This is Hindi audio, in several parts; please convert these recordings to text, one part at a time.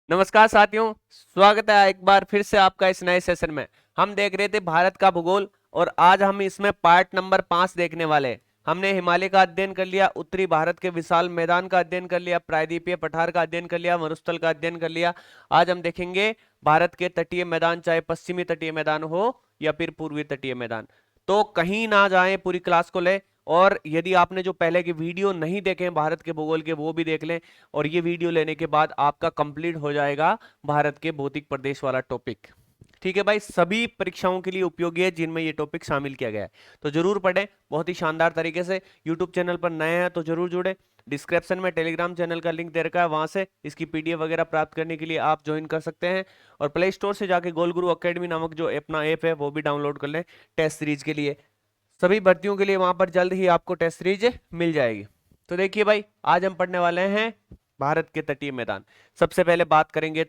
नमस्कार साथियों, स्वागत है एक बार फिर से आपका इस नए सेशन में। हम देख रहे थे भारत का भूगोल और आज हम इसमें पार्ट नंबर 5 देखने वाले हैं। हमने हिमालय का अध्ययन कर लिया, उत्तरी भारत के विशाल मैदान का अध्ययन कर लिया, प्रायद्वीपीय पठार का अध्ययन कर लिया, मरुस्थल का अध्ययन कर लिया। आज हम देखेंगे भारत के तटीय मैदान, चाहे पश्चिमी तटीय मैदान हो या फिर पूर्वी तटीय मैदान। तो कहीं ना जाए, पूरी क्लास को ले। और यदि आपने जो पहले की वीडियो नहीं देखे हैं भारत के भूगोल के, वो भी देख लें। और ये वीडियो लेने के बाद आपका कंप्लीट हो जाएगा भारत के भौतिक प्रदेश वाला टॉपिक। ठीक है भाई, सभी परीक्षाओं के लिए उपयोगी है जिनमें ये टॉपिक शामिल किया गया है। तो जरूर पढ़ें बहुत ही शानदार तरीके से। यूट्यूब चैनल पर नए हैं तो जरूर जुड़े। डिस्क्रिप्शन में टेलीग्राम चैनल का लिंक दे रखा है, वहां से इसकी पीडीएफ वगैरह प्राप्त करने के लिए आप ज्वाइन कर सकते हैं। और प्ले स्टोर से जाके गोल गुरु अकेडमी नामक जो अपना ऐप है वो भी डाउनलोड कर लें टेस्ट सीरीज के लिए। सभी भर्तियों के लिए वहां पर जल्द ही आपको टेस्ट सीरीज मिल जाएगी। तो देखिए भाई, आज हम पढ़ने वाले हैं भारत के तटीय मैदान। सबसे पहले बात करेंगे,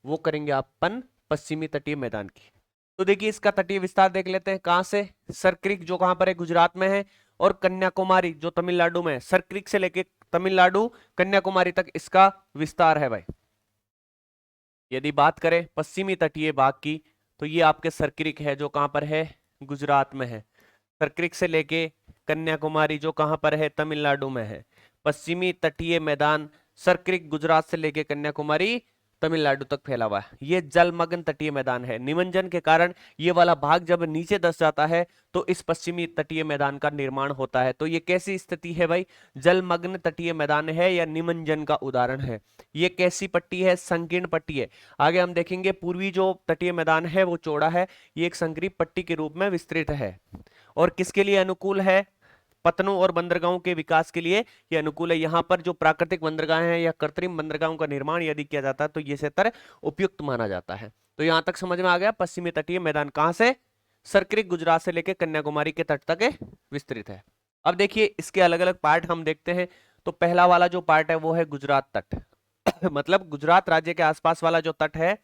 वो करेंगे अपन पश्चिमी तटीय मैदान की। तो देखिए, इसका तटीय विस्तार देख लेते हैं। कहां से? सरक्रिक जो कहां पर है, गुजरात में है। और कन्याकुमारी जो तमिलनाडु में है। सरक्रिक से लेके तमिलनाडु कन्याकुमारी तक इसका विस्तार है भाई। यदि बात करें पश्चिमी तटीय भाग की, तो ये आपके सरक्रिक है जो कहां पर है, गुजरात में है। सरक्रिक से लेके कन्याकुमारी जो कहां पर है, तमिलनाडु में है। पश्चिमी तटीय मैदान सरक्रिक गुजरात से लेके कन्याकुमारी तमिलनाडु तक फैला हुआ है। ये जलमग्न तटीय मैदान है। निमज्जन के कारण ये वाला भाग जब नीचे धंस जाता है तो इस पश्चिमी तटीय मैदान का निर्माण होता है। तो ये कैसी स्थिति है भाई? जलमग्न तटीय मैदान है या निमज्जन का उदाहरण है। ये कैसी पट्टी है? संकीर्ण पट्टी है। आगे हम देखेंगे पूर्वी जो तटीय मैदान है वो चौड़ा है। ये एक संकीर्ण पट्टी के रूप में विस्तृत है। और किसके लिए अनुकूल है? पतनों और बंदरगाहों के विकास के लिए यह अनुकूल है। यहाँ पर जो प्राकृतिक बंदरगाहें हैं या कृत्रिम बंदरगाहों का निर्माण यदि किया जाता है तो ये क्षेत्र उपयुक्त माना जाता है। तो यहां तक समझ में आ गया। पश्चिमी तटीय मैदान कहां से? सरक्रिक गुजरात से लेकर कन्याकुमारी के तट तक विस्तृत है। अब देखिए, इसके अलग अलग पार्ट हम देखते हैं। तो पहला वाला जो पार्ट है वो है गुजरात तट। मतलब गुजरात राज्य के आसपास वाला जो तट है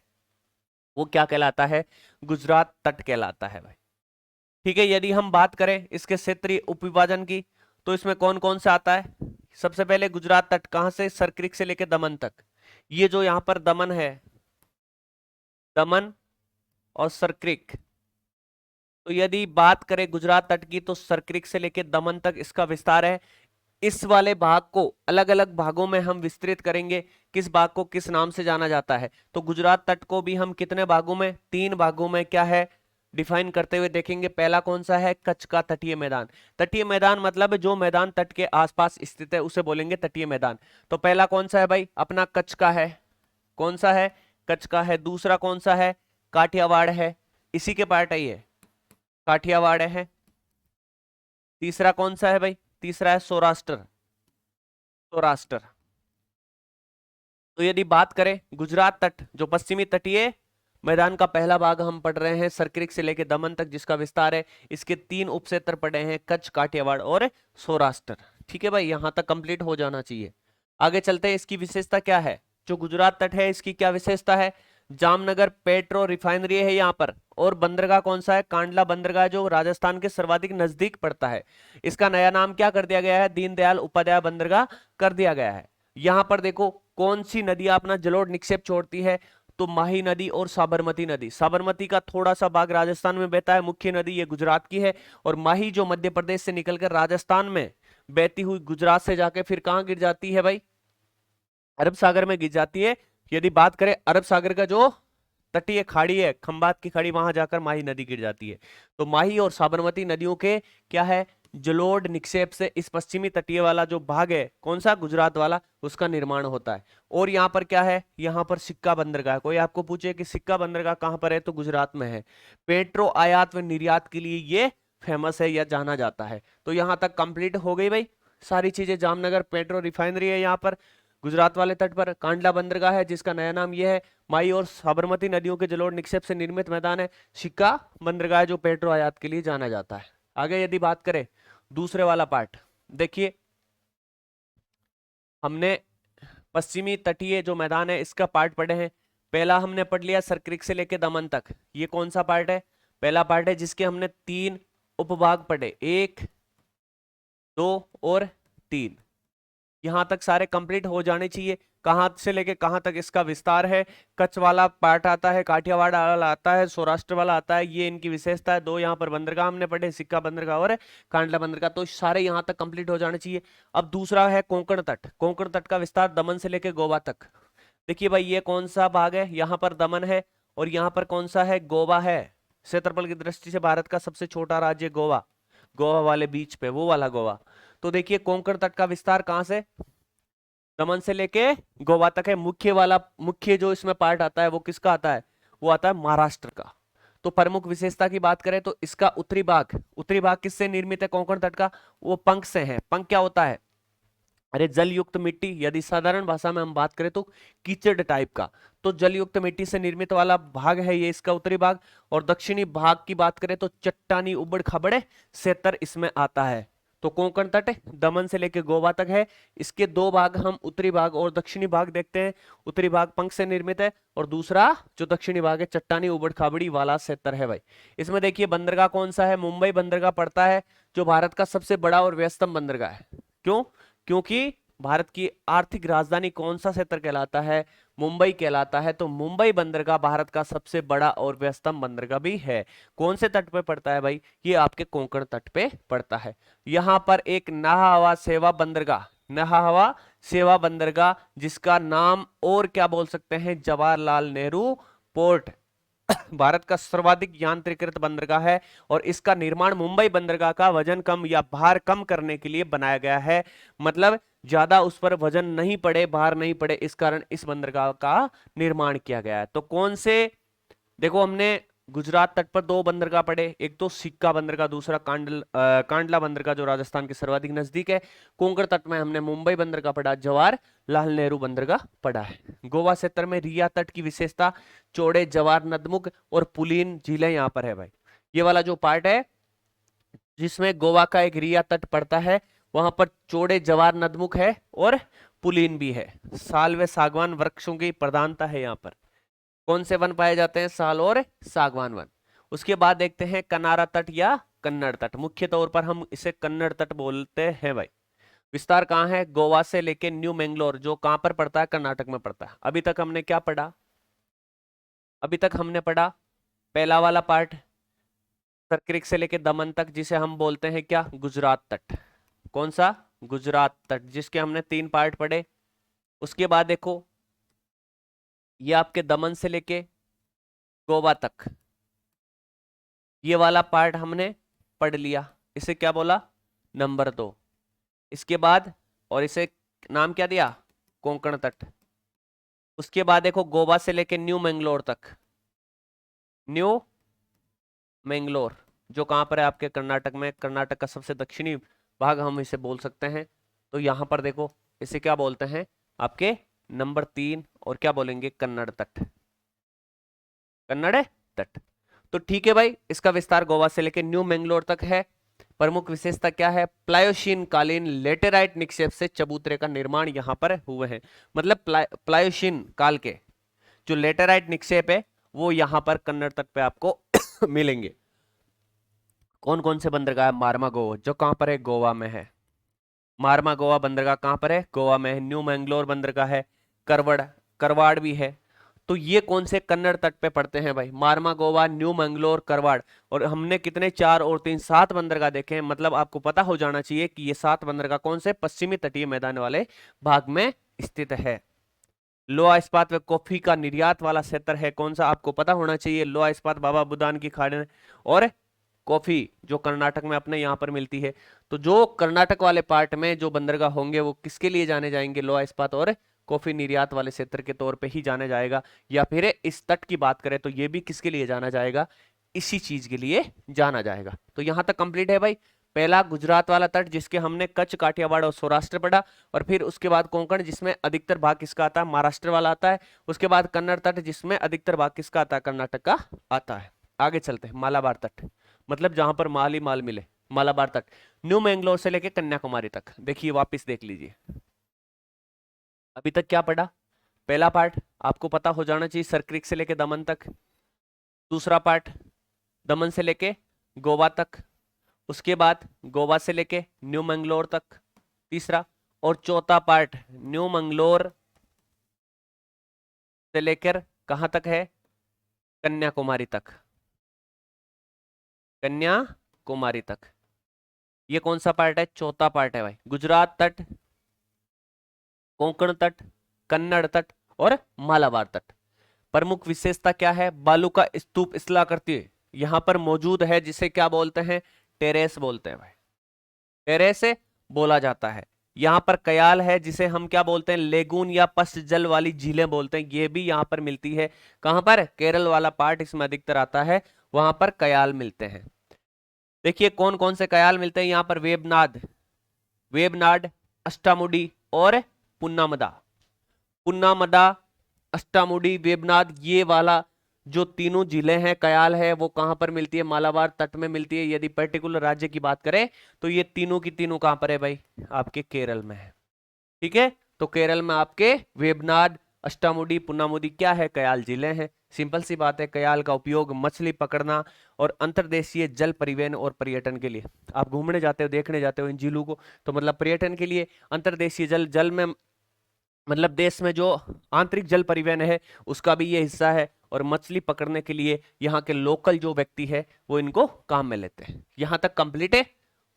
वो क्या कहलाता है? गुजरात तट कहलाता है भाई। ठीक है, यदि हम बात करें इसके क्षेत्रीय उपविभाजन की, तो इसमें कौन कौन सा आता है? सबसे पहले गुजरात तट कहां से? सरक्रिक से लेकर दमन तक। ये जो यहां पर दमन है, दमन और सरक्रिक, तो यदि बात करें गुजरात तट की तो सरक्रिक से लेकर दमन तक इसका विस्तार है। इस वाले भाग को अलग अलग भागों में हम विस्तृत करेंगे। किस भाग को किस नाम से जाना जाता है? तो गुजरात तट को भी हम कितने भागों में? 3 भागों में क्या है, डिफाइन करते हुए देखेंगे। पहला कौन सा है? कच्छ का तटीय मैदान। तटीय मैदान मतलब जो मैदान तट के आसपास स्थित है उसे बोलेंगे तटीय मैदान। तो पहला कौन सा है भाई? अपना कच्छ का है। कौन सा है? कच्छ का है। दूसरा कौन सा है? काठियावाड़ है। इसी के पार्ट है ये, काठियावाड़ है। तीसरा कौन सा है भाई? तीसरा है सौराष्ट्र। सौराष्ट्र। तो यदि बात करें गुजरात तट जो पश्चिमी तटीय मैदान का पहला भाग हम पढ़ रहे हैं सरक्रिक से लेकर दमन तक जिसका विस्तार है, इसके 3 उपक्षेत्र पड़े हैं, कच्छ, काठियावाड़ और सौराष्ट्र। ठीक है भाई, यहां तक कंप्लीट हो जाना चाहिए। आगे चलते हैं, इसकी विशेषता क्या है? जो गुजरात तट है इसकी क्या विशेषता है? जामनगर पेट्रो रिफाइनरी है यहाँ पर। और बंदरगाह कौन सा है? कांडला बंदरगाह जो राजस्थान के सर्वाधिक नजदीक पड़ता है। इसका नया नाम क्या कर दिया गया है? दीनदयाल उपाध्याय बंदरगाह कर दिया गया है। यहां पर देखो कौन सी नदियां अपना जलोढ़ निक्षेप छोड़ती है, तो माही नदी और साबरमती नदी। साबरमती का थोड़ा सा भाग राजस्थान में बहता है, मुख्य नदी ये गुजरात की है। और माही जो मध्य प्रदेश से निकलकर राजस्थान में बहती हुई गुजरात से जाके फिर कहां गिर जाती है भाई? अरब सागर में गिर जाती है। यदि बात करें अरब सागर का जो तटीय खाड़ी है, खंबात की खाड़ी, वहां जाकर माही नदी गिर जाती है। तो माही और साबरमती नदियों के क्या है? जलोढ़ निक्षेप से इस पश्चिमी तटीय वाला जो भाग है, कौन सा? गुजरात वाला, उसका निर्माण होता है। और यहाँ पर क्या है? यहाँ पर सिक्का बंदरगाह। कोई आपको पूछे कि सिक्का बंदरगाह कहाँ पर है, तो गुजरात में है। पेट्रो आयात व निर्यात के लिए ये फेमस है या जाना जाता है। तो यहाँ तक कंप्लीट हो गई भाई सारी चीजें। जामनगर पेट्रो रिफाइनरी है यहाँ पर गुजरात वाले तट पर। कांडला बंदरगाह है जिसका नया नाम यह है। माई और साबरमती नदियों के जलोढ़ निक्षेप से निर्मित मैदान है। सिक्का बंदरगाह जो पेट्रो आयात के लिए जाना जाता है। आगे यदि बात करें दूसरे वाला पार्ट, देखिए हमने पश्चिमी तटीय जो मैदान है इसका पार्ट पढ़े हैं। पहला हमने पढ़ लिया सरक्रिक से लेके दमन तक। ये कौन सा पार्ट है? पहला पार्ट है जिसके हमने 3 उपभाग पढ़े, 1, 2 और 3। यहाँ तक सारे कंप्लीट हो जाने चाहिए। कहाँ से लेके कहाँ तक इसका विस्तार है। कच्छ वाला पार्ट आता है, काठियावाड़ वाला आता है, सौराष्ट्र वाला आता है, ये इनकी विशेषता है। दो यहाँ पर बंदरगाह हमने पढ़े, सिक्का बंदरगाह और कांडला बंदरगाह, तो सारे यहाँ तक कंप्लीट हो जाने चाहिए। अब दूसरा है कोंकण तट। कोंकण तट का विस्तार दमन से लेके गोवा तक। देखिए भाई ये कौन सा भाग है, यहाँ पर दमन है और यहाँ पर कौन सा है, गोवा है। क्षेत्रफल की दृष्टि से भारत का सबसे छोटा राज्य गोवा, गोवा वाले बीच पे वो वाला गोवा। तो देखिए कोंकण तट का विस्तार कहां से, दमन से लेके गोवा तक है। मुख्य वाला, मुख्य जो इसमें पार्ट आता है वो किसका आता है, वो आता है महाराष्ट्र का। तो प्रमुख विशेषता की बात करें तो इसका उत्तरी भाग किससे निर्मित है कोंकण तट का, वो पंख से है। पंख क्या होता है, अरे जल युक्त मिट्टी, यदि साधारण भाषा में हम बात करें तो कीचड़ टाइप का, तो जल युक्त मिट्टी से निर्मित वाला भाग है ये इसका उत्तरी भाग। और दक्षिणी भाग की बात करें तो चट्टानी उबड़ खाबड़ क्षेत्र इसमें आता है। तो कोंकण तट दमन से लेकर गोवा तक है। इसके दो भाग हम उत्तरी भाग और दक्षिणी भाग देखते हैं। उत्तरी भाग पंख से निर्मित है और दूसरा जो दक्षिणी भाग है चट्टानी उबड़ खाबड़ी वाला क्षेत्र है भाई। इसमें देखिए बंदरगाह कौन सा है, मुंबई बंदरगाह पड़ता है, जो भारत का सबसे बड़ा और व्यस्तम बंदरगाह है। क्यों, क्योंकि भारत की आर्थिक राजधानी कौन सा क्षेत्र कहलाता है, मुंबई कहलाता है। तो मुंबई बंदरगाह भारत का सबसे बड़ा और व्यस्तम बंदरगाह भी है। कौन से तट पे पड़ता है भाई, ये आपके कोंकण तट पे पड़ता है। यहां पर एक नहा हवा सेवा बंदरगाह, नहा हवा सेवा बंदरगाह, जिसका नाम और क्या बोल सकते हैं, जवाहरलाल नेहरू पोर्ट, भारत का सर्वाधिक यांत्रिकृत बंदरगाह है। और इसका निर्माण मुंबई बंदरगाह का वजन कम या भार कम करने के लिए बनाया गया है। मतलब ज्यादा उस पर वजन नहीं पड़े, भार नहीं पड़े, इस कारण इस बंदरगाह का निर्माण किया गया है। तो कौन से, देखो हमने गुजरात तट पर दो बंदरगाह पड़े, एक तो सिक्का बंदरगाह, दूसरा कांडला बंदरगाह जो राजस्थान के सर्वाधिक नजदीक है। कोंकण तट में हमने मुंबई बंदरगाह पढ़ा, जवाहरलाल नेहरू बंदरगाह पढ़ा है। गोवा क्षेत्र में रिया तट की विशेषता, चौड़े जवार नदमुख और पुलीन झीलें यहाँ पर है भाई। ये वाला जो पार्ट है जिसमें गोवा का एक रिया तट पड़ता है, वहां पर चौड़े जवार नदमुख है और पुलीन भी है। साल व सागवान वृक्षों की प्रधानता है यहाँ पर। कौन से वन पाए जाते हैं, साल और सागवान वन। उसके बाद देखते हैं कनारा तट या कन्नड़ तट। मुख्य तौर पर हम इसे कन्नड़ तट बोलते हैं भाई। विस्तार कहाँ है, गोवा से लेके न्यू मैंगलोर, जो कहां पर पड़ता है, कर्नाटक में पड़ता है। अभी तक हमने क्या पढ़ा, अभी तक हमने पढ़ा पहला वाला पार्ट सरक्रिक से लेके दमन तक, जिसे हम बोलते हैं क्या, गुजरात तट। कौन सा, गुजरात तट, जिसके हमने 3 पार्ट पढ़े। उसके बाद देखो ये आपके दमन से लेके गोवा तक, ये वाला पार्ट हमने पढ़ लिया, इसे क्या बोला, नंबर 2। इसके बाद, और इसे नाम क्या दिया, कोंकण तट। उसके बाद देखो गोवा से लेके न्यू मैंगलोर तक, न्यू मैंगलोर जो कहां पर है आपके कर्नाटक में, कर्नाटक का सबसे दक्षिणी भाग हम इसे बोल सकते हैं। तो यहां पर देखो इसे क्या बोलते हैं आपके नंबर 3, और क्या बोलेंगे, कन्नड़ तट, कन्नड़ तट। तो ठीक है भाई, इसका विस्तार गोवा से लेकर न्यू मैंगलोर तक है। प्रमुख विशेषता क्या है, प्लायोशीन कालीन लेटेराइट निक्षेप से चबूतरे का निर्माण यहां पर हुए हैं। मतलब प्लायोशीन काल के जो लेटेराइट निक्षेप है वो यहां पर कन्नड़ तट पे आपको मिलेंगे। कौन कौन से बंदरगाह है, मार्मागो जो कहां पर है, गोवा में है। मार्मा गोवा बंदरगाह कहां पर है, गोवा में है। न्यू मैंगलोर बंदरगाह है, करवड़, करवाड़ भी है। तो ये कौन से कन्नड़ तट पे पड़ते हैं भाई, मार्मा गोवा, न्यू मैंगलोर, करवाड़। और हमने कितने, 4 और 3, 7 बंदरगाह देखे हैं। मतलब आपको पता हो जाना चाहिए कि ये 7 बंदरगाह कौन से, पश्चिमी तटीय मैदान वाले भाग में स्थित है। लोहा इस्पात व कॉफी का निर्यात वाला क्षेत्र है, कौन सा आपको पता होना चाहिए, लोहा इस्पात, बाबा बुदान की खाड़ें और कॉफी जो कर्नाटक में अपने यहाँ पर मिलती है। तो जो कर्नाटक वाले पार्ट में जो बंदरगाह होंगे वो किसके लिए जाने जाएंगे, लोहा इस्पात और कॉफी निर्यात वाले क्षेत्र के तौर पे ही जाने जाएगा। या फिर इस तट की बात करें तो ये भी किसके लिए जाना जाएगा, इसी चीज के लिए जाना जाएगा। तो यहां तक कंप्लीट है भाई। पहला गुजरात वाला तट जिसके हमने कच्छ, काठियावाड़ और सौराष्ट्र पढ़ा, और फिर उसके बाद कोंकण जिसमें अधिकतर भाग किसका आता है, महाराष्ट्र वाला आता है। उसके बाद कन्नड़ तट जिसमें अधिकतर भाग किसका आता है, कर्नाटक का आता है। आगे चलते हैं, मालाबार तट, मतलब जहां पर माल ही माल मिले, मालाबार तट। न्यू मैंगलोर से लेके कन्याकुमारी तक, देखिए वापिस देख लीजिए। अभी तक क्या पढ़ा, पहला पार्ट आपको पता हो जाना चाहिए, सरक्रिक से लेके दमन तक। दूसरा पार्ट दमन से लेके गोवा तक। उसके बाद गोवा से लेके न्यू मैंगलोर तक, तीसरा। और चौथा पार्ट न्यू मंगलोर से लेकर कहां तक है, कन्याकुमारी तक, कन्याकुमारी तक। ये कौन सा पार्ट है, चौथा पार्ट है भाई। गुजरात तट, कोंकण तट, कन्नड़ तट और मालाबार तट। प्रमुख विशेषता क्या है, बालू का स्तूप स्थलाकृति यहां पर मौजूद है, जिसे क्या बोलते हैं, टेरेस बोलते हैं भाई, टेरेस बोला जाता है। यहाँ पर कयाल है, जिसे हम क्या बोलते हैं, लेगून या पश्च जल वाली झीलें बोलते हैं, ये भी यहाँ पर मिलती है। कहां पर, केरल वाला पार्ट इसमें अधिकतर आता है, वहां पर कयाल मिलते हैं। देखिए कौन कौन से कयाल मिलते हैं यहाँ पर, वेबनाड, वेबनाड, अष्टामुडी और पुन्नामदा। पुन्नामदा, अष्टामुडी, वेबनाड, ये वाला जो तीनों झीलें हैं, कयाल है, वो कहां पर मिलती है, मालाबार तट में मिलती है। यदि पर्टिकुलर राज्य की बात करें तो ये तीनों की तीनों कहां पर है भाई, आपके केरल में है। ठीक है, तो केरल में आपके वेबनाड, अष्टामुडी, पुन्नामुदी क्या है, कयाल झीलें हैं। सिंपल सी बात है, कयाल का उपयोग मछली पकड़ना और अंतर्देशीय जल परिवहन और पर्यटन के लिए, आप घूमने जाते हो, देखने जाते हो इन झीलों को, तो मतलब पर्यटन के लिए, अंतर्देशीय जल, जल में मतलब देश में जो आंतरिक जल परिवहन है उसका भी ये हिस्सा है, और मछली पकड़ने के लिए यहाँ के लोकल जो व्यक्ति है वो इनको काम में लेते हैं। यहाँ तक कंप्लीट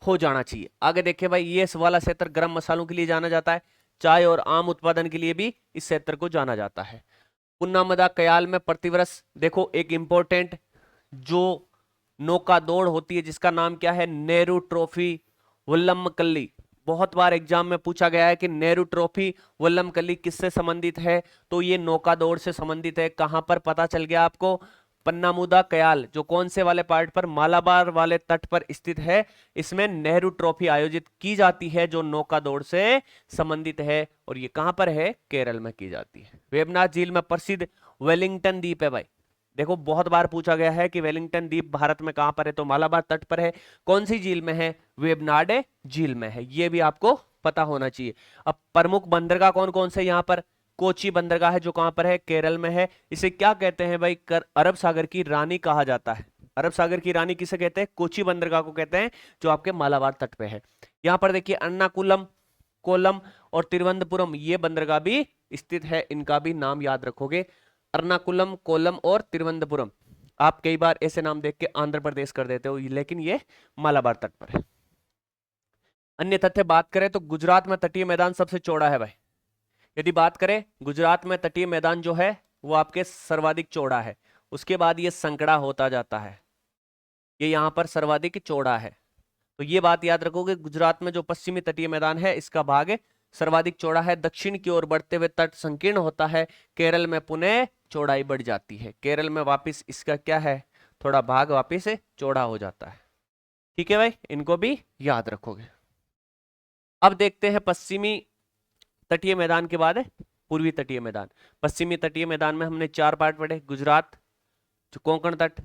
हो जाना चाहिए। आगे देखिए भाई, ये वाला क्षेत्र गर्म मसालों के लिए जाना जाता है, चाय और आम उत्पादन के लिए भी इस क्षेत्र को जाना जाता है। पुन्नामदा कयाल में प्रतिवर्ष देखो एक इंपॉर्टेंट जो नौका दौड़ होती है, जिसका नाम क्या है, नेहरू ट्रॉफी वल्लमकल्ली। बहुत बार एग्जाम में पूछा गया है कि नेहरू ट्रॉफी वल्लमकल्ली किससे संबंधित है, तो ये नौका दौड़ से संबंधित है। कहां पर पता चल गया आपको, पन्नामुदा कयाल, जो कौन से वाले पार्ट पर, मालाबार वाले तट पर स्थित है। इसमें नेहरू ट्रॉफी आयोजित की जाती है जो नौका दौड़ से संबंधित है, और ये कहां पर है, केरल में की जाती है। वेबनाथ झील में प्रसिद्ध वेलिंगटन द्वीप है भाई। देखो बहुत बार पूछा गया है कि वेलिंगटन द्वीप भारत में कहां पर है, तो मालाबार तट पर है। कौन सी झील में है, वेबनाड झील में है, ये भी आपको पता होना चाहिए। अब प्रमुख बंदरगाह कौन कौन से यहाँ पर, कोची बंदरगाह है जो कहां पर है, केरल में है। इसे क्या कहते हैं भाई, अरब सागर की रानी कहा जाता है। अरब सागर की रानी किसे कहते हैं, कोची बंदरगाह को कहते हैं, जो आपके मालाबार तट पे है। यहाँ पर देखिए अन्नाकुलम, कोलम और तिरुवनंतपुरम, ये बंदरगाह भी स्थित है, इनका भी नाम याद रखोगे। अर्नाकुलम, कोलम और तिरुवनंतपुरम, आप कई बार ऐसे नाम देख के आंध्र प्रदेश कर देते हो, लेकिन ये मालाबार तट पर है। अन्य तथ्य बात करें तो गुजरात में तटीय मैदान सबसे चौड़ा है भाई। यदि बात करें गुजरात में तटीय मैदान जो है वो आपके सर्वाधिक चौड़ा है, उसके बाद ये संकड़ा होता जाता है, ये यहाँ पर सर्वाधिक चौड़ा है। तो ये बात याद रखोगे, गुजरात में जो पश्चिमी तटीय मैदान है इसका भाग सर्वाधिक चौड़ा है, दक्षिण की ओर बढ़ते हुए तट संकीर्ण होता है। केरल में पुनः चौड़ाई बढ़ जाती है, केरल में वापस इसका क्या है, थोड़ा भाग वापस चौड़ा हो जाता है। ठीक है भाई, इनको भी याद रखोगे। अब देखते हैं पश्चिमी तटीय मैदान के बाद पूर्वी तटीय मैदान। पश्चिमी तटीय मैदान में हमने 4 पार्ट पढ़े, गुजरात, जो कोंकण तट,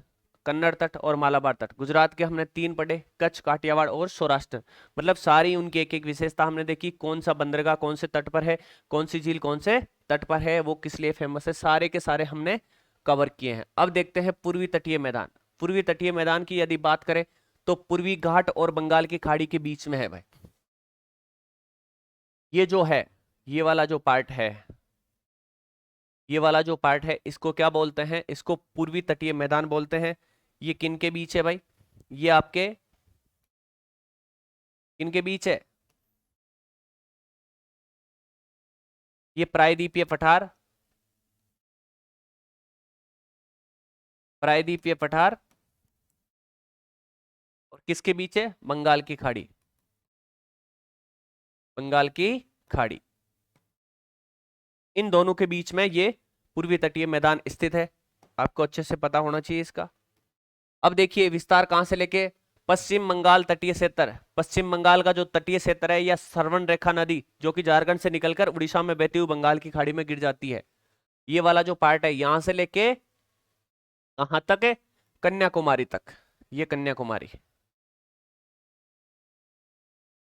कन्नड़ तट और मालाबार तट। गुजरात के हमने 3 पढ़े, कच्छ, काठियावाड़ और सौराष्ट्र। मतलब सारी उनकी एक एक विशेषता हमने देखी, कौन सा बंदरगाह कौन से तट पर है, कौन सी झील कौन से तट पर है, वो किस लिए फेमस है, सारे के सारे हमने कवर किए हैं। अब देखते हैं पूर्वी तटीय मैदान। पूर्वी तटीय मैदान की यदि बात करें तो पूर्वी घाट और बंगाल की खाड़ी के बीच में है भाई। ये जो है, ये वाला जो पार्ट है, ये वाला जो पार्ट है, इसको क्या बोलते हैं, इसको पूर्वी तटीय मैदान बोलते हैं। ये किन के बीच है भाई, ये आपके किन के बीच है, ये प्रायद्वीपीय पठार, प्रायद्वीपीय पठार और किसके बीच है, बंगाल की खाड़ी, बंगाल की खाड़ी, इन दोनों के बीच में ये पूर्वी तटीय मैदान स्थित है। आपको अच्छे से पता होना चाहिए इसका। अब देखिए विस्तार कहां से लेके, पश्चिम बंगाल तटीय क्षेत्र, पश्चिम बंगाल का जो तटीय क्षेत्र है, या श्रवण रेखा नदी जो कि झारखंड से निकलकर उड़ीसा में बहती हुई बंगाल की खाड़ी में गिर जाती है, ये वाला जो पार्ट है, यहां से लेके कहां तक है, कन्याकुमारी तक, ये कन्याकुमारी,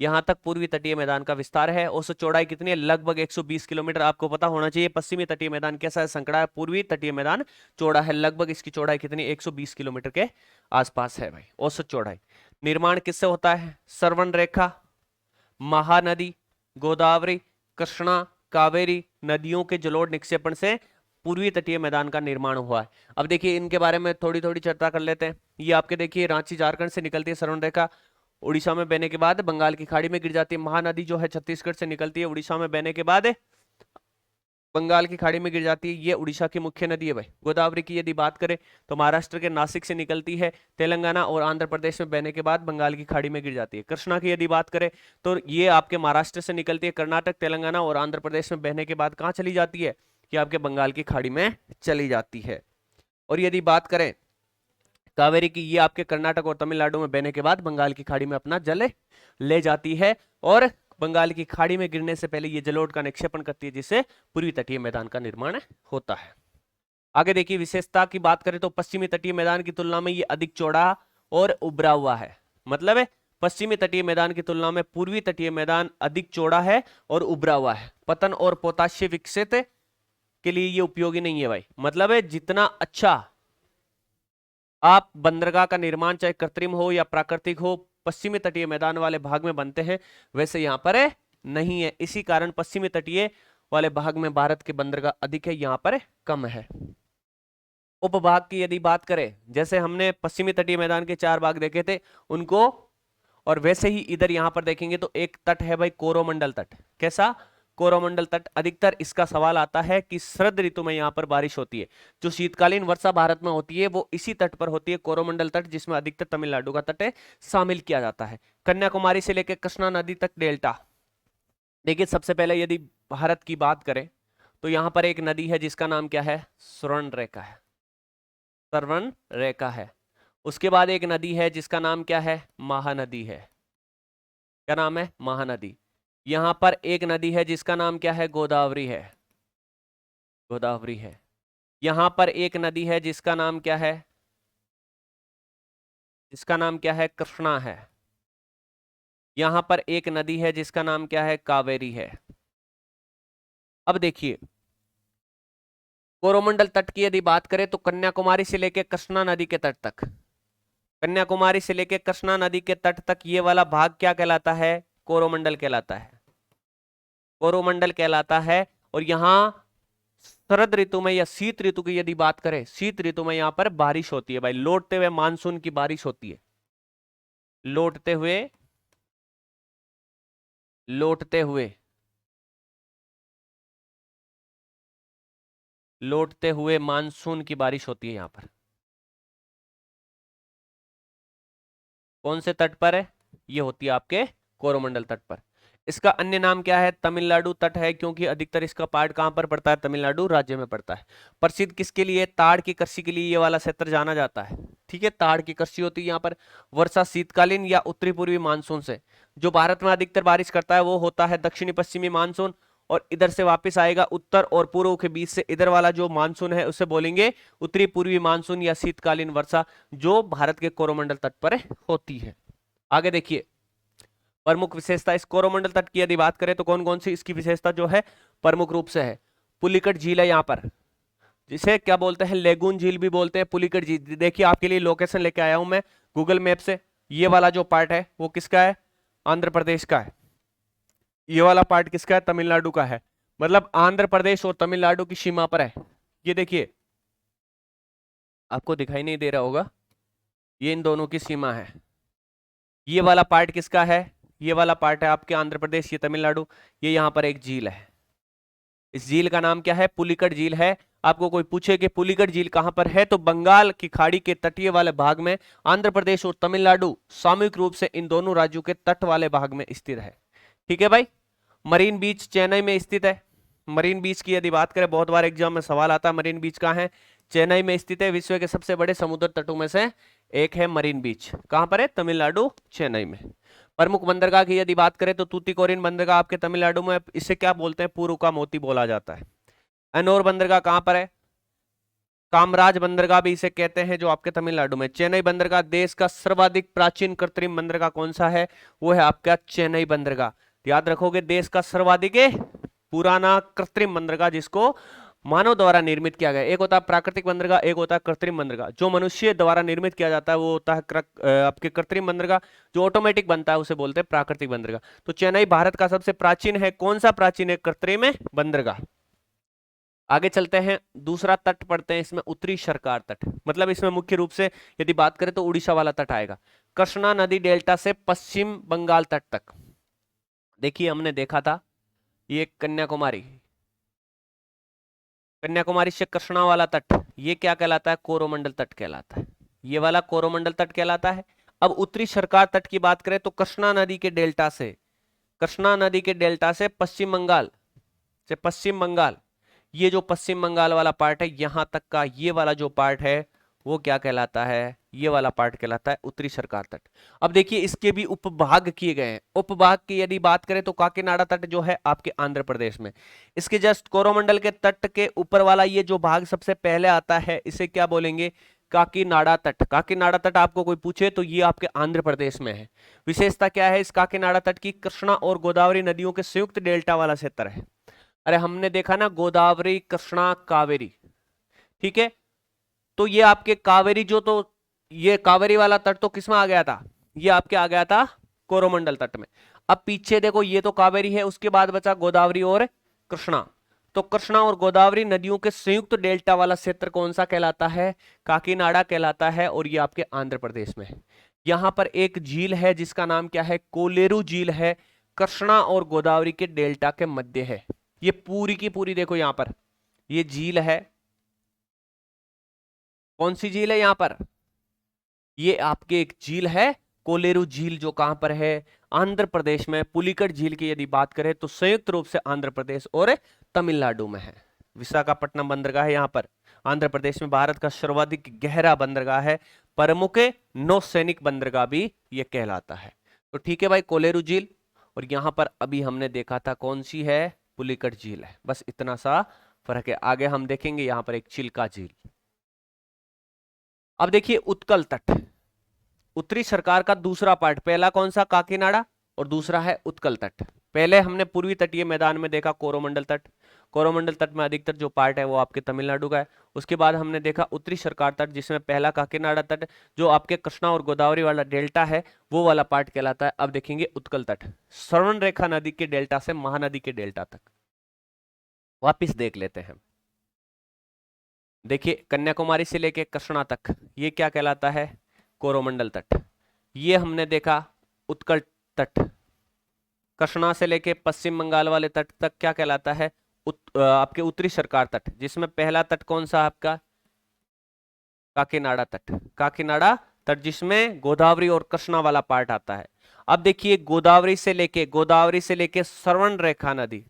यहां तक पूर्वी तटीय मैदान का विस्तार है। औसत चौड़ाई कितनी है, लगभग 120 किलोमीटर। आपको पता होना चाहिए पश्चिमी तटीय मैदान कैसा है, संकड़ा है, पूर्वी तटीय मैदान चौड़ा है, लगभग इसकी चौड़ाई कितनी, 120 किलोमीटर के आसपास है भाई, औसत चौड़ाई। निर्माण किससे होता है, श्रवण रेखा, महानदी, गोदावरी, कृष्णा, कावेरी नदियों के जलोढ़ निक्षेपण से पूर्वी तटीय मैदान का निर्माण हुआ है। अब देखिए इनके बारे में थोड़ी थोड़ी चर्चा कर लेते हैं। ये आपके देखिए रांची झारखंड से निकलती है सरण रेखा, उड़ीसा में बहने के बाद बंगाल की खाड़ी में गिर जाती है। महानदी जो है छत्तीसगढ़ से निकलती है, उड़ीसा में बहने के बाद बंगाल की खाड़ी में गिर जाती है। ये उड़ीसा की मुख्य नदी है भाई। गोदावरी की यदि बात करें तो महाराष्ट्र के नासिक से निकलती है, तेलंगाना और आंध्र प्रदेश में बहने के बाद बंगाल की खाड़ी में गिर जाती है। कृष्णा की यदि बात करें तो ये आपके महाराष्ट्र से निकलती है, कर्नाटक, तेलंगाना और आंध्र प्रदेश में बहने के बाद कहाँ चली जाती है? ये आपके बंगाल की खाड़ी में चली जाती है। और यदि बात करें कावेरी की, ये आपके कर्नाटक और तमिलनाडु में बहने के बाद बंगाल की खाड़ी में अपना जल ले जाती है और बंगाल की खाड़ी में गिरने से पहले ये जलोढ़ का निक्षेपण करती है, जिससे पूर्वी तटीय मैदान का निर्माण होता है। आगे देखिए विशेषता की बात करें तो पश्चिमी तटीय मैदान की तुलना में ये अधिक चौड़ा और उभरा हुआ है। मतलब है पश्चिमी तटीय मैदान की तुलना में पूर्वी तटीय मैदान अधिक चौड़ा है और उभरा हुआ है। पतन और पोताश्य विकसित के लिए ये उपयोगी नहीं है भाई। मतलब है जितना अच्छा आप बंदरगाह का निर्माण चाहे कृत्रिम हो या प्राकृतिक हो पश्चिमी तटीय मैदान वाले भाग में बनते हैं, वैसे यहाँ पर नहीं है। इसी कारण पश्चिमी तटीय वाले भाग में भारत के बंदरगाह अधिक है, यहाँ पर कम है। उपभाग की यदि बात करें, जैसे हमने पश्चिमी तटीय मैदान के 4 भाग देखे थे उनको, और वैसे ही इधर यहाँ पर देखेंगे तो एक तट है भाई कोरोमंडल तट। कैसा? कोरोमंडल तट। अधिकतर इसका सवाल आता है कि शरद ऋतु में यहाँ पर बारिश होती है। जो शीतकालीन वर्षा भारत में होती है वो इसी तट पर होती है, कोरोमंडल तट, जिसमें अधिकतर तमिलनाडु का तट शामिल किया जाता है। कन्याकुमारी से लेकर कृष्णा नदी तक डेल्टा। देखिए सबसे पहले यदि भारत की बात करें तो यहाँ पर एक नदी है जिसका नाम क्या है? स्वर्ण रेखा है, स्वर्ण रेखा है। उसके बाद एक नदी है जिसका नाम क्या है? महानदी है। क्या नाम है? महानदी। यहां पर एक नदी है जिसका नाम क्या है? गोदावरी है, गोदावरी है। यहां पर एक नदी है जिसका नाम क्या है? जिसका नाम क्या है? कृष्णा है। यहां पर एक नदी है जिसका नाम क्या है? कावेरी है। अब देखिए कोरोमंडल तट की यदि बात करें तो कन्याकुमारी से लेकर कृष्णा नदी के तट तक, कन्याकुमारी से लेकर कृष्णा नदी के तट तक ये वाला भाग क्या कहलाता है? कोरोमंडल कहलाता है, कोरोमंडल कहलाता है। और यहां शरद ऋतु में या शीत ऋतु की यदि बात करें, शीत ऋतु में यहां पर बारिश होती है भाई, लौटते हुए मानसून की बारिश होती है। लौटते हुए, लौटते हुए, लौटते हुए मानसून की बारिश होती है यहां पर। कौन से तट पर है? ये होती है आपके कोरोमंडल तट पर। इसका अन्य नाम क्या है? तमिलनाडु तट है, क्योंकि अधिकतर इसका पार्ट कहां पर पड़ता है? तमिलनाडु राज्य में पड़ता है। प्रसिद्ध किसके लिए? ताड़ की कृषि के लिए ये वाला क्षेत्र जाना जाता है। ठीक है, ताड़ की कृषि होती है यहाँ पर। वर्षा शीतकालीन या उत्तरी पूर्वी मानसून से। जो भारत में अधिकतर बारिश करता है वो होता है दक्षिणी पश्चिमी मानसून, और इधर से वापस आएगा उत्तर और पूर्व के बीच से इधर वाला जो मानसून है उसे बोलेंगे उत्तरी पूर्वी मानसून या शीतकालीन वर्षा, जो भारत के कोरोमंडल तट पर होती है। आगे देखिए प्रमुख विशेषता इस कोरोमंडल तट की यदि बात करें तो कौन कौन सी इसकी विशेषता जो है प्रमुख रूप से है? पुलिकट झील है यहाँ पर, जिसे क्या बोलते हैं? लेगून झील भी बोलते हैं, पुलिकट झील। देखिए आपके लिए लोकेशन लेके आया हूं मैं गूगल मैप से। ये वाला जो पार्ट है वो किसका है? आंध्र प्रदेश का है। ये वाला पार्ट किसका है? तमिलनाडु का है। मतलब आंध्र प्रदेश और तमिलनाडु की सीमा पर है। ये देखिए आपको दिखाई नहीं दे रहा होगा, ये इन दोनों की सीमा है। ये वाला पार्ट किसका है? ये वाला पार्ट है आपके आंध्र प्रदेश, ये तमिलनाडु। ये यहाँ पर एक झील है, इस झील का नाम क्या है? पुलिकट झील है। आपको कोई पूछे कि पुलिकट झील कहां पर है, तो बंगाल की खाड़ी के तटीय वाले भाग में आंध्र प्रदेश और तमिलनाडु सामूहिक रूप से इन दोनों राज्यों के तट वाले भाग में स्थित है। ठीक है भाई। मरीन बीच चेन्नई में स्थित है। मरीन बीच की यदि बात करें, बहुत बार एग्जाम में सवाल आता है मरीन बीच कहाँ है? चेन्नई में स्थित है। विश्व के सबसे बड़े समुद्र तटों में से एक है मरीन बीच। कहां पर है? तमिलनाडु, चेन्नई में। प्रमुख बंदरगाह की यदि बात करें तो तूतीकोरिन बंदरगाह आपके तमिलनाडु में, इसे क्या बोलते हैं? पूर्व का मोती बोला जाता है। एनोर बंदरगाह कहां पर है? कामराज बंदरगाह भी इसे कहते हैं, जो आपके तमिलनाडु में। चेन्नई बंदरगाह देश का सर्वाधिक प्राचीन कृत्रिम बंदरगाह कौन सा है? वो है आपका चेन्नई बंदरगाह। याद रखोगे, देश का सर्वाधिक पुराना कृत्रिम बंदरगाह जिसको मानव द्वारा निर्मित किया गया। एक होता है प्राकृतिक बंदरगाह, एक होता है कृत्रिम बंदरगाह। जो मनुष्य द्वारा निर्मित किया जाता है वो होता है आपके कृत्रिम बंदरगाह। जो ऑटोमेटिक बनता है उसे बोलते हैं प्राकृतिक बंदरगाह। तो चेन्नई भारत का सबसे प्राचीन है, कौन सा प्राचीन है? कृत्रिम बंदरगाह। आगे चलते हैं, दूसरा तट पढ़ते हैं इसमें, उत्तरी सरकार तट। मतलब इसमें मुख्य रूप से यदि बात करें तो उड़ीसा वाला तट आएगा, कृष्णा नदी डेल्टा से पश्चिम बंगाल तट तक। देखिए हमने देखा था ये कन्याकुमारी, कन्याकुमारी से कृष्णा वाला तट, ये क्या कहलाता है? कोरोमंडल तट कहलाता है। ये वाला कोरोमंडल तट कहलाता है। अब उत्तरी सरकार तट की बात करें तो कृष्णा नदी के डेल्टा से, कृष्णा नदी के डेल्टा से पश्चिम बंगाल, से पश्चिम बंगाल, ये जो पश्चिम बंगाल वाला पार्ट है यहां तक का, ये वाला जो पार्ट है वो क्या कहलाता है? ये वाला पार्ट कहलाता है उत्तरी सरकार तट। अब देखिए इसके भी उपभाग किए गए हैं। उपभाग की यदि बात करें तो काकीनाडा तट जो है आपके आंध्र प्रदेश में, इसके जस्ट कोरोमंडल के तट के ऊपर वाला ये जो भाग सबसे पहले आता है इसे क्या बोलेंगे? काकीनाडा तट। काकीनाडा तट आपको कोई पूछे तो ये आपके आंध्र प्रदेश में है। विशेषता क्या है इस काकीनाडा तट की? कृष्णा और गोदावरी नदियों के संयुक्त डेल्टा वाला क्षेत्र है। अरे हमने देखा ना गोदावरी कृष्णा कावेरी, ठीक है। तो ये आपके कावेरी जो, तो ये कावेरी वाला तट तो किसमें आ गया था? ये आपके आ गया था कोरोमंडल तट में। अब पीछे देखो ये तो कावेरी है, उसके बाद बचा गोदावरी और कृष्णा। तो कृष्णा और गोदावरी नदियों के संयुक्त डेल्टा वाला क्षेत्र कौन सा कहलाता है? काकीनाडा कहलाता है। और ये आपके आंध्र प्रदेश में है। यहां पर एक झील है जिसका नाम क्या है? कोलेरू झील है, कृष्णा और गोदावरी के डेल्टा के मध्य है। ये पूरी की पूरी देखो यहां पर ये झील है। कौन सी झील है यहां पर? ये आपके एक झील है कोलेरू झील, जो कहां पर है? आंध्र प्रदेश में। पुलिकट झील की यदि बात करें तो संयुक्त रूप से आंध्र प्रदेश और तमिलनाडु में है। विशाखापट्टनम बंदरगाह है यहां पर आंध्र प्रदेश में, भारत का सर्वाधिक गहरा बंदरगाह है, प्रमुख नौसैनिक बंदरगाह भी यह कहलाता है। तो ठीक है भाई, कोलेरू झील। और यहां पर अभी हमने देखा था कौन सी है? पुलिकट झील है। बस इतना सा फर्क है। आगे हम देखेंगे यहां पर एक चिल्का झील। अब देखिए उत्कल तट, उत्तरी सरकार का दूसरा पार्ट। पहला कौन सा? काकीनाडा, और दूसरा है उत्कल तट। पहले हमने पूर्वी तटीय मैदान में देखा कोरोमंडल तट। कोरोमंडल तट में अधिकतर जो पार्ट है वो आपके तमिलनाडु का है। उसके बाद हमने देखा उत्तरी सरकार तट, जिसमें पहला काकीनाडा तट जो आपके कृष्णा और गोदावरी वाला डेल्टा है वो वाला पार्ट कहलाता है। अब देखेंगे उत्कल तट, स्वर्ण रेखा नदी के डेल्टा से महानदी के डेल्टा तक। वापिस देख लेते हैं। देखिए कन्याकुमारी से लेके कृष्णा तक ये क्या कहलाता है? कोरोमंडल तट। ये हमने देखा उत्कल तट। कृष्णा से लेके पश्चिम बंगाल वाले तट तक क्या कहलाता है? आपके उत्तरी सरकार तट, जिसमें पहला तट कौन सा आपका? काकीनाडा तट। काकीनाडा तट जिसमें गोदावरी और कृष्णा वाला पार्ट आता है। अब देखिए गोदावरी से लेके स्वर्ण रेखा नदी,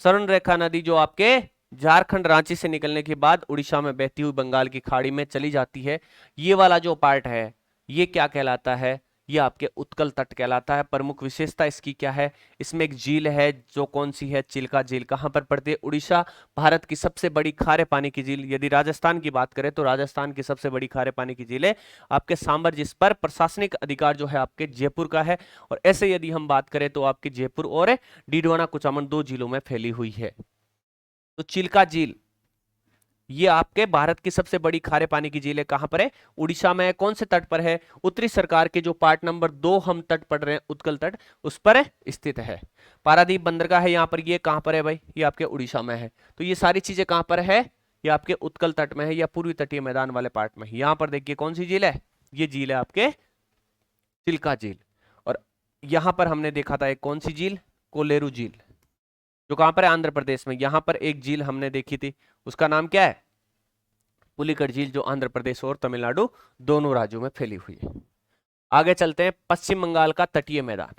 स्वर्ण रेखा नदी जो आपके झारखंड रांची से निकलने के बाद उड़ीसा में बहती हुई बंगाल की खाड़ी में चली जाती है, ये वाला जो पार्ट है ये क्या कहलाता है? ये आपके उत्कल तट कहलाता है। प्रमुख विशेषता इसकी क्या है? इसमें एक झील है जो कौन सी है? चिल्का झील। कहां पर पड़ती है? उड़ीसा। भारत की सबसे बड़ी खारे पानी की झील। यदि राजस्थान की बात करें तो राजस्थान की सबसे बड़ी खारे पानी की झील है आपके सांबर, जिस पर प्रशासनिक अधिकार जो है आपके जयपुर का है। और ऐसे यदि हम बात करें तो आपके जयपुर और डीडवाना कुचामन दो जिलों में फैली हुई है। तो चिल्का झील ये आपके भारत की सबसे बड़ी खारे पानी की झील है। कहां पर है? उड़ीसा में है। कौन से तट पर है? उत्तरी सरकार के जो पार्ट नंबर 2 हम तट पढ़ रहे हैं उत्कल तट, उस पर स्थित है। पारादीप बंदरगाह है यहाँ पर, ये कहां पर है भाई? ये आपके उड़ीसा में है। तो ये सारी चीजें कहां पर है? ये आपके उत्कल तट में है या पूर्वी तटीय मैदान वाले पार्ट में। यहाँ पर देखिए कौन सी झील है? ये झील है आपके चिल्का झील। और यहां पर हमने देखा था एक कौन सी झील? कोलेरू झील, जो कहां पर है? आंध्र प्रदेश में। यहां पर एक झील हमने देखी थी, उसका नाम क्या है? पुलिकट झील, जो आंध्र प्रदेश और तमिलनाडु दोनों राज्यों में फैली हुई है। आगे चलते हैं, पश्चिम बंगाल का तटीय मैदान।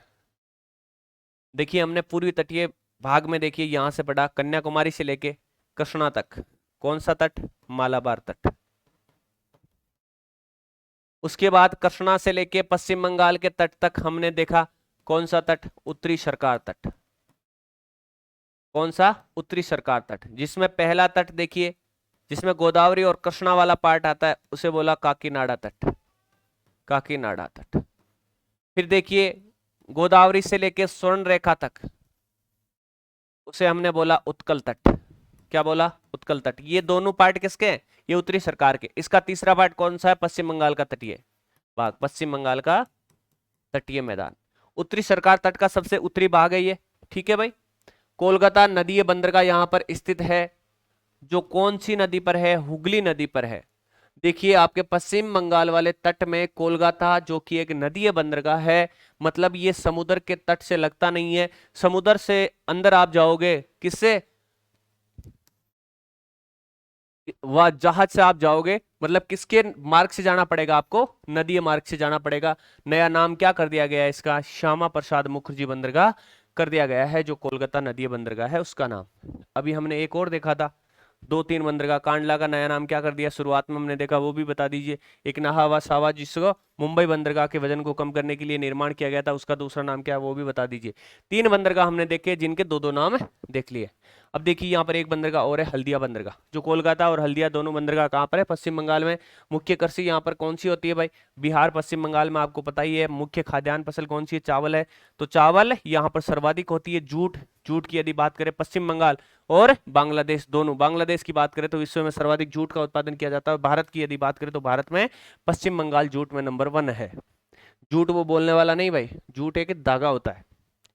देखिए हमने पूर्वी तटीय भाग में देखिए यहां से पढ़ा कन्याकुमारी से लेके कृष्णा तक। कौन सा तट? मालाबार तट। उसके बाद कृष्णा से लेके पश्चिम बंगाल के तट तक हमने देखा कौन सा तट? उत्तरी सरकार तट। कौन सा? उत्तरी सरकार तट, जिसमें पहला तट देखिए जिसमें गोदावरी और कृष्णा वाला पार्ट आता है उसे बोला काकीनाडा तट। काकीनाडा तट। फिर देखिए गोदावरी से लेके स्वर्ण रेखा तक उसे हमने बोला उत्कल तट। क्या बोला, उत्कल तट। ये दोनों पार्ट किसके हैं, ये उत्तरी सरकार के। इसका तीसरा पार्ट कौन सा है, पश्चिम बंगाल का तटीय भाग, पश्चिम बंगाल का तटीय मैदान। उत्तरी सरकार तट का सबसे उत्तरी भाग है ये, ठीक है भाई। कोलकाता नदीय बंदरगाह यहाँ पर स्थित है, जो कौन सी नदी पर है, हुगली नदी पर है। देखिए आपके पश्चिम बंगाल वाले तट में कोलकाता जो कि एक नदीय बंदरगाह है, मतलब ये समुद्र के तट से लगता नहीं है, समुद्र से अंदर आप जाओगे किससे, वह जहाज से आप जाओगे, मतलब किसके मार्ग से जाना पड़ेगा आपको, नदीय मार्ग से जाना पड़ेगा। नया नाम क्या कर दिया गया है इसका, श्यामा प्रसाद मुखर्जी बंदरगाह कर दिया गया है, जो कोलकाता नदीय बंदरगाह है उसका नाम। अभी हमने एक और देखा था, 2-3 बंदरगाह, कांडला का नया नाम क्या कर दिया, शुरुआत में हमने देखा, वो भी बता दीजिए। एक नहावा सावा जिसको मुंबई बंदरगाह के वजन को कम करने के लिए निर्माण किया गया था, उसका दूसरा नाम क्या है वो भी बता दीजिए। 3 बंदरगाह हमने देखे जिनके 2-2 नाम देख लिए। अब देखिए यहाँ पर एक बंदरगाह और है, हल्दिया बंदरगाह, जो कोलकाता और हल्दिया दोनों बंदरगाह कहाँ पर है, पश्चिम बंगाल में। मुख्य कृषि यहाँ पर कौन सी होती है भाई, बिहार पश्चिम बंगाल में आपको पता ही है। मुख्य खाद्यान्न फसल कौन सी है, चावल है, तो चावल यहाँ पर सर्वाधिक होती है। जूट, जूट की यदि बात करें पश्चिम बंगाल और बांग्लादेश दोनों, बांग्लादेश की बात करें तो विश्व में सर्वाधिक जूट का उत्पादन किया जाता है। भारत की यदि बात करें तो भारत में पश्चिम बंगाल जूट में नंबर 1 है। जूट वो बोलने वाला नहीं भाई, जूट एक धागा होता है,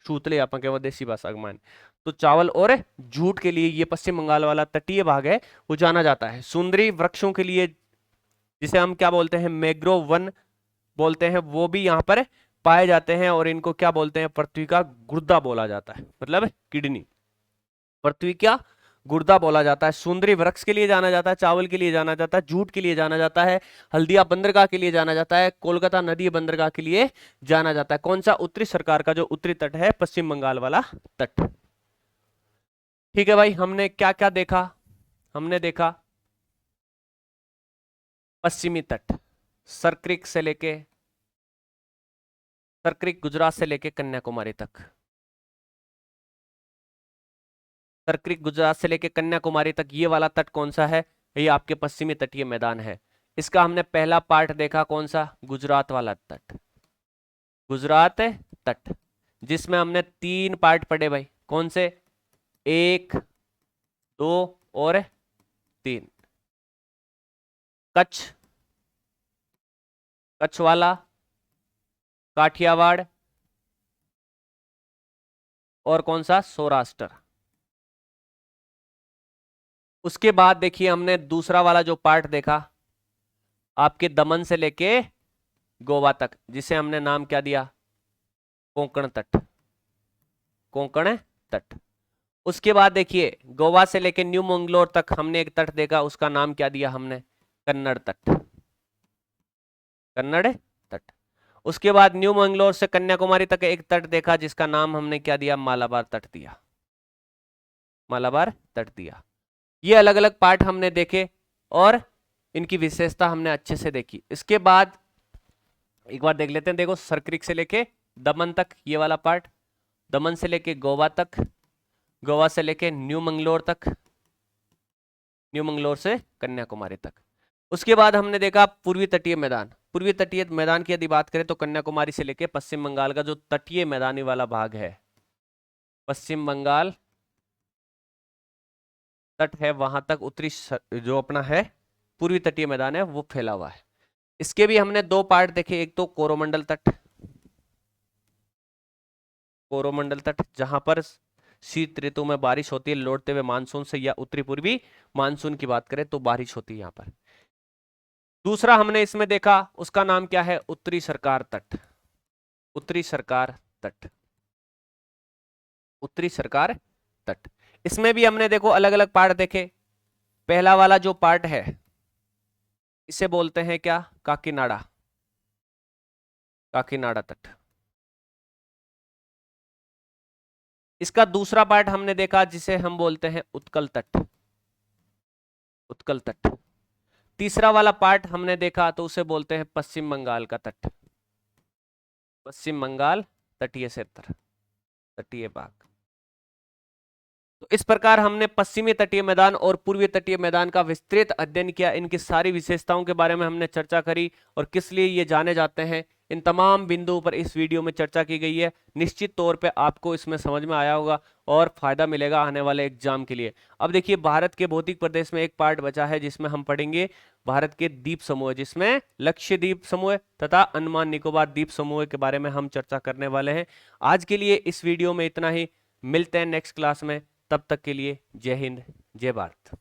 सूतले आप कहवा देसी भाषा मान। तो चावल और जूट के लिए ये पश्चिम बंगाल वाला तटीय भाग है वो जाना जाता है। सुंदरी वृक्षों के लिए, जिसे हम क्या बोलते हैं, मैंग्रोव वन बोलते हैं, वो भी यहाँ पर पाए जाते हैं, और इनको क्या बोलते हैं, पृथ्वी का गुर्दा बोला जाता है, मतलब किडनी, पृथ्वी क्या गुर्दा बोला जाता है। सुंदरी वृक्ष के लिए जाना जाता है, चावल के लिए जाना जाता है, जूट के लिए जाना जाता है, हल्दिया बंदरगाह के लिए जाना जाता है, कोलकाता नदी बंदरगाह के लिए जाना जाता है। कौन सा, उत्तरी सरकार का जो उत्तरी तट है, पश्चिम बंगाल वाला तट। ठीक है भाई, हमने क्या क्या देखा, हमने देखा पश्चिमी तट, सरक्रिक से लेके, सरक्रिक गुजरात से लेके कन्याकुमारी तक, सरक्रिक गुजरात से लेके कन्याकुमारी तक, ये वाला तट कौन सा है, ये आपके पश्चिमी तटीय मैदान है। इसका हमने पहला पार्ट देखा कौन सा, गुजरात वाला तट, गुजरात तट, जिसमें हमने 3 पार्ट पढ़े भाई, कौन से, 1, 2 और 3। कच्छ, कच्छ वाला, काठियावाड़, और कौन सा, सौराष्ट्र। उसके बाद देखिए हमने दूसरा वाला जो पार्ट देखा, आपके दमन से लेके गोवा तक, जिसे हमने नाम क्या दिया, कोंकण तट, कोंकण तट। उसके बाद देखिए गोवा से लेके न्यू मंगलोर तक हमने एक तट देखा, उसका नाम क्या दिया हमने, कन्नड़ तट, कन्नड़ तट। उसके बाद न्यू मंगलोर से कन्याकुमारी तक एक तट देखा, जिसका नाम हमने क्या दिया, मालाबार तट दिया, मालाबार तट दिया। ये अलग अलग पार्ट हमने देखे और इनकी विशेषता हमने अच्छे से देखी। इसके बाद एक बार देख लेते हैं, देखो सरक्रिक से लेके दमन तक ये वाला पार्ट, दमन से लेके गोवा तक, गोवा से लेके न्यू मंगलोर तक, न्यू मंगलोर से कन्याकुमारी तक। उसके बाद हमने देखा पूर्वी तटीय मैदान, पूर्वी तटीय मैदान की यदि बात करें तो कन्याकुमारी से लेके पश्चिम बंगाल का जो तटीय मैदानी वाला भाग है, पश्चिम बंगाल तट है वहां तक उत्तरी जो अपना है पूर्वी तटीय मैदान है वो फैला हुआ है। इसके भी हमने 2 पार्ट देखे, एक तो कोरोमंडल तट, कोरोमंडल तट जहां पर शीत ऋतु में बारिश होती है, लौटते हुए मानसून से, या उत्तरी पूर्वी मानसून की बात करें तो बारिश होती है यहाँ पर। दूसरा हमने इसमें देखा, उसका नाम क्या है, उत्तरी सरकार तट, उत्तरी सरकार तट, उत्तरी सरकार तट। इसमें भी हमने देखो अलग अलग पार्ट देखे। पहला वाला जो पार्ट है इसे बोलते हैं क्या, काकीनाडा, काकीनाडा तट। इसका दूसरा पार्ट हमने देखा जिसे हम बोलते हैं उत्कल तट, उत्कल तट। तीसरा वाला पार्ट हमने देखा तो उसे बोलते हैं पश्चिम बंगाल का तट, पश्चिम बंगाल तटीय क्षेत्र, तटीय भाग। तो इस प्रकार हमने पश्चिमी तटीय मैदान और पूर्वी तटीय मैदान का विस्तृत अध्ययन किया, इनकी सारी विशेषताओं के बारे में हमने चर्चा करी और किस लिए ये जाने जाते हैं इन तमाम बिंदुओं पर इस वीडियो में चर्चा की गई है। निश्चित तौर पे आपको इसमें समझ में आया होगा और फायदा मिलेगा आने वाले एग्जाम के लिए। अब देखिए भारत के भौतिक प्रदेश में एक पार्ट बचा है जिसमें हम पढ़ेंगे भारत के द्वीप समूह, जिसमें लक्षद्वीप समूह तथा अंडमान निकोबार द्वीप समूह के बारे में हम चर्चा करने वाले हैं। आज के लिए इस वीडियो में इतना ही, मिलते हैं नेक्स्ट क्लास में, तब तक के लिए जय हिंद जय भारत।